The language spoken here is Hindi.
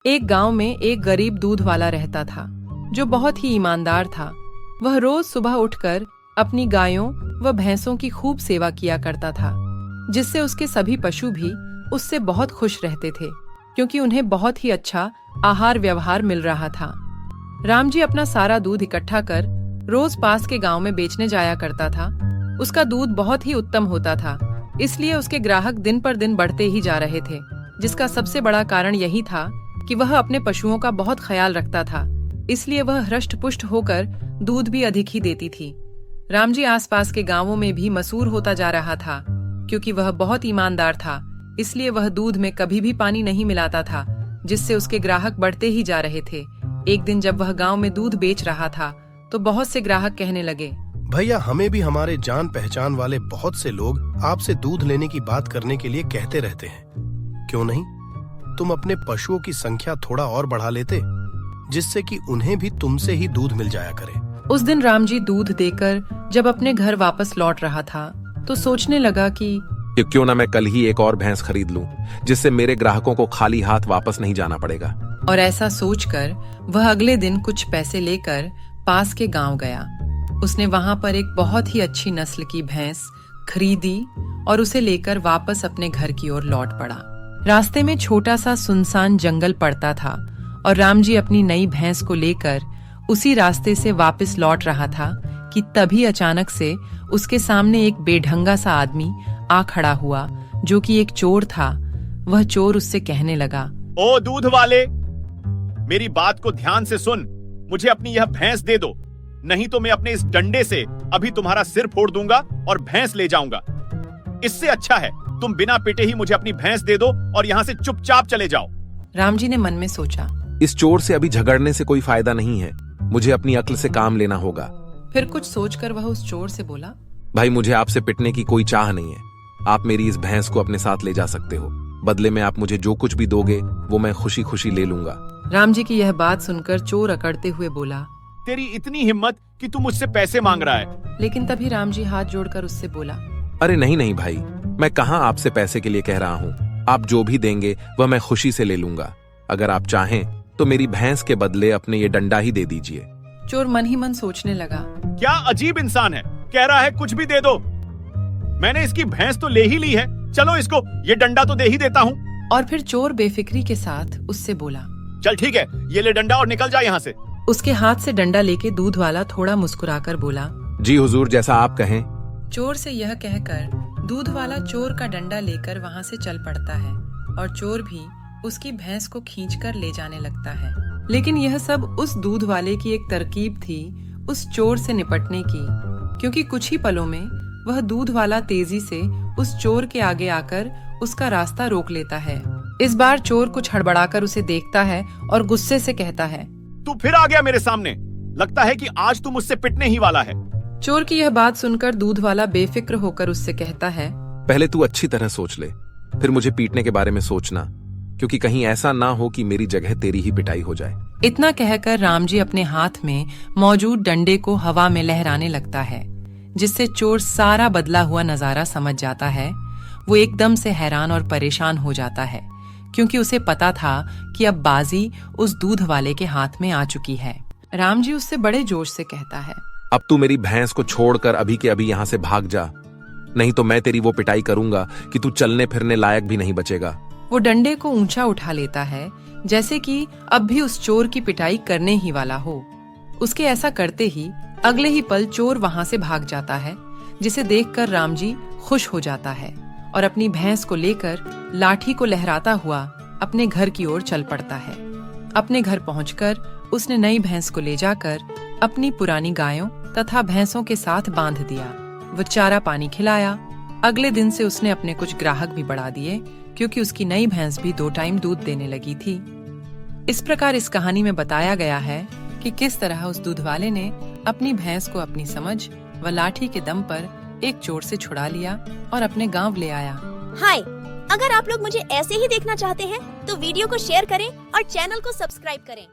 एक गांव में एक गरीब दूध वाला रहता था जो बहुत ही ईमानदार था। वह रोज सुबह उठकर अपनी गायों व भैंसों की खूब सेवा किया करता था, जिससे उसके सभी पशु भी उससे बहुत खुश रहते थे, क्योंकि उन्हें बहुत ही अच्छा आहार व्यवहार मिल रहा था। राम जी अपना सारा दूध इकट्ठा कर रोज पास के गांव में बेचने जाया करता था। उसका दूध बहुत ही उत्तम होता था, इसलिए उसके ग्राहक दिन पर दिन बढ़ते ही जा रहे थे, जिसका सबसे बड़ा कारण यही था कि वह अपने पशुओं का बहुत ख्याल रखता था, इसलिए वह हृष्ट पुष्ट होकर दूध भी अधिक ही देती थी। राम जी आसपास के गांवों में भी मशहूर होता जा रहा था, क्योंकि वह बहुत ईमानदार था, इसलिए वह दूध में कभी भी पानी नहीं मिलाता था, जिससे उसके ग्राहक बढ़ते ही जा रहे थे। एक दिन जब वह गांव में दूध बेच रहा था, तो बहुत से ग्राहक कहने लगे, भैया, हमें भी हमारे जान पहचान वाले बहुत से लोग आपसे दूध लेने की बात करने के लिए कहते रहते हैं। क्यों नहीं तुम अपने पशुओं की संख्या थोड़ा और बढ़ा लेते, जिससे कि उन्हें भी तुमसे ही दूध मिल जाया करे। उस दिन राम जी दूध देकर जब अपने घर वापस लौट रहा था, तो सोचने लगा कि क्यों ना मैं कल ही एक और भैंस खरीद लूं, जिससे मेरे ग्राहकों को खाली हाथ वापस नहीं जाना पड़ेगा। और ऐसा सोचकर वह अगले दिन कुछ पैसे लेकर पास के गांव गया। उसने वहां पर एक बहुत ही अच्छी नस्ल की भैंस खरीदी और उसे लेकर वापस अपने घर की ओर लौट पड़ा। रास्ते में छोटा सा सुनसान जंगल पड़ता था और राम जी अपनी नई भैंस को लेकर उसी रास्ते से वापस लौट रहा था कि तभी अचानक से उसके सामने एक बेढंगा सा आदमी आ खड़ा हुआ, जो कि एक चोर था। वह चोर उससे कहने लगा, ओ दूध वाले, मेरी बात को ध्यान से सुन, मुझे अपनी यह भैंस दे दो, नहीं तो मैं अपने इस डंडे से अभी तुम्हारा सिर फोड़ दूंगा और भैंस ले जाऊंगा। इससे अच्छा है तुम बिना पिटे ही मुझे अपनी भैंस दे दो और यहाँ से चुपचाप चले जाओ। राम जी ने मन में सोचा, इस चोर से अभी झगड़ने से कोई फायदा नहीं है, मुझे अपनी अक्ल से काम लेना होगा। फिर कुछ सोचकर वह उस चोर से बोला, भाई, मुझे आपसे पिटने की कोई चाह नहीं है। आप मेरी इस भैंस को अपने साथ ले जा सकते हो। बदले में आप मुझे जो कुछ भी दोगे वो मैं खुशी खुशी ले लूंगा। राम जी की यह बात सुनकर चोर अकड़ते हुए बोला, तेरी इतनी हिम्मत कि तू मुझसे पैसे मांग रहा है। लेकिन तभी राम जी हाथ जोड़कर उससे बोला, अरे नहीं नहीं भाई, मैं कहाँ आपसे पैसे के लिए कह रहा हूँ। आप जो भी देंगे वह मैं खुशी से ले लूंगा। अगर आप चाहें तो मेरी भैंस के बदले अपने ये डंडा ही दे दीजिए। चोर मन ही मन सोचने लगा, क्या अजीब इंसान है, कह रहा है कुछ भी दे दो। मैंने इसकी भैंस तो ले ही ली है, चलो इसको ये डंडा तो दे ही देता हूँ। और फिर चोर बेफिक्री के साथ उससे बोला, चल ठीक है, ये ले डंडा और निकल जा यहाँ से। उसके हाथ से डंडा लेके दूध वाला थोड़ा मुस्कुराकर बोला, जी हुजूर, जैसा आप कहें। चोर से यह कहकर दूध वाला चोर का डंडा लेकर वहाँ से चल पड़ता है और चोर भी उसकी भैंस को खींचकर ले जाने लगता है। लेकिन यह सब उस दूध वाले की एक तरकीब थी उस चोर से निपटने की, क्योंकि कुछ ही पलों में वह दूध वाला तेजी से उस चोर के आगे आकर उसका रास्ता रोक लेता है। इस बार चोर कुछ हड़बड़ाकर उसे देखता है और गुस्से से कहता है, तू फिर आ गया मेरे सामने, लगता है कि आज तू मुझसे पिटने ही वाला है। चोर की यह बात सुनकर दूध वाला बेफिक्र होकर उससे कहता है, पहले तू अच्छी तरह सोच ले, फिर मुझे पीटने के बारे में सोचना, क्योंकि कहीं ऐसा ना हो कि मेरी जगह तेरी ही पिटाई हो जाए। इतना कहकर राम जी अपने हाथ में मौजूद डंडे को हवा में लहराने लगता है, जिससे चोर सारा बदला हुआ नजारा समझ जाता है। वो एकदम से हैरान और परेशान हो जाता है, क्योंकि उसे पता था कि अब बाजी उस दूध वाले के हाथ में आ चुकी है। राम जी उससे बड़े जोश से कहता है, अब तू मेरी भैंस को छोड़कर अभी के अभी यहाँ से भाग जा, नहीं तो मैं तेरी वो पिटाई करूंगा कि तू चलने फिरने लायक भी नहीं बचेगा। वो डंडे को ऊंचा उठा लेता है, जैसे कि अब भी उस चोर की पिटाई करने ही वाला हो। उसके ऐसा करते ही अगले ही पल चोर वहां से भाग जाता है, जिसे देखकर राम जी खुश हो जाता है और अपनी भैंस को लेकर लाठी को लहराता हुआ अपने घर की ओर चल पड़ता है। अपने घर पहुंचकर उसने नई भैंस को ले जाकर अपनी पुरानी गायों तथा भैंसों के साथ बांध दिया। वो चारा पानी खिलाया। अगले दिन से उसने अपने कुछ ग्राहक भी बढ़ा दिए, क्योंकि उसकी नई भैंस भी 2 टाइम दूध देने लगी थी। इस प्रकार इस कहानी में बताया गया है कि किस तरह उस दूध वाले ने अपनी भैंस को अपनी समझ व लाठी के दम पर एक चोर से छुड़ा लिया और अपने गांव ले आया। हाय, अगर आप लोग मुझे ऐसे ही देखना चाहते हैं तो वीडियो को शेयर करें और चैनल को सब्सक्राइब करें।